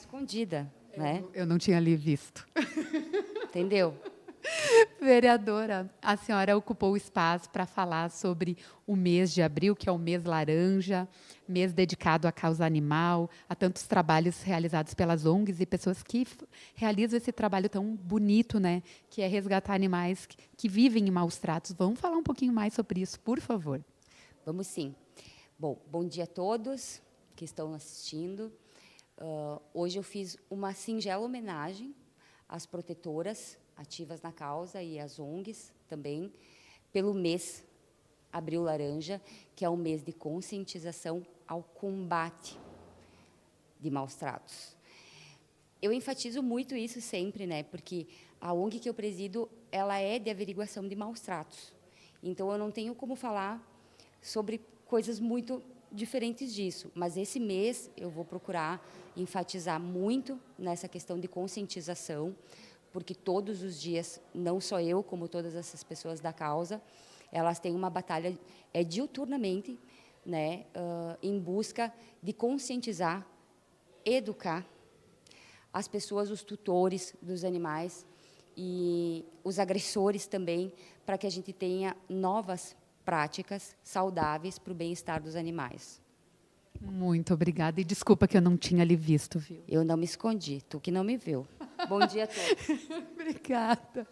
escondida, né? Eu não tinha ali visto. Entendeu? Vereadora, a senhora ocupou o espaço para falar sobre o mês de abril, que é o mês laranja, mês dedicado à causa animal, a tantos trabalhos realizados pelas ONGs e pessoas que realizam esse trabalho tão bonito, né, que é resgatar animais que vivem em maus tratos. Vamos falar um pouquinho mais sobre isso, por favor. Vamos sim. Bom dia a todos que estão assistindo. Hoje eu fiz uma singela homenagem às protetoras ativas na causa e às ONGs também, pelo mês Abril Laranja, que é um mês de conscientização ao combate de maus tratos. Eu enfatizo muito isso sempre, né? Porque a ONG que eu presido, ela é de averiguação de maus tratos. Então, eu não tenho como falar sobre coisas muito diferentes disso. Mas esse mês eu vou procurar enfatizar muito nessa questão de conscientização, porque todos os dias, não só eu, como todas essas pessoas da causa, elas têm uma batalha diuturnamente, né, em busca de conscientizar, educar as pessoas, os tutores dos animais e os agressores também, para que a gente tenha novas práticas saudáveis para o bem-estar dos animais. Muito obrigada. E desculpa que eu não tinha ali visto, viu? Eu não me escondi, tu que não me viu. Bom dia a todos. Obrigada.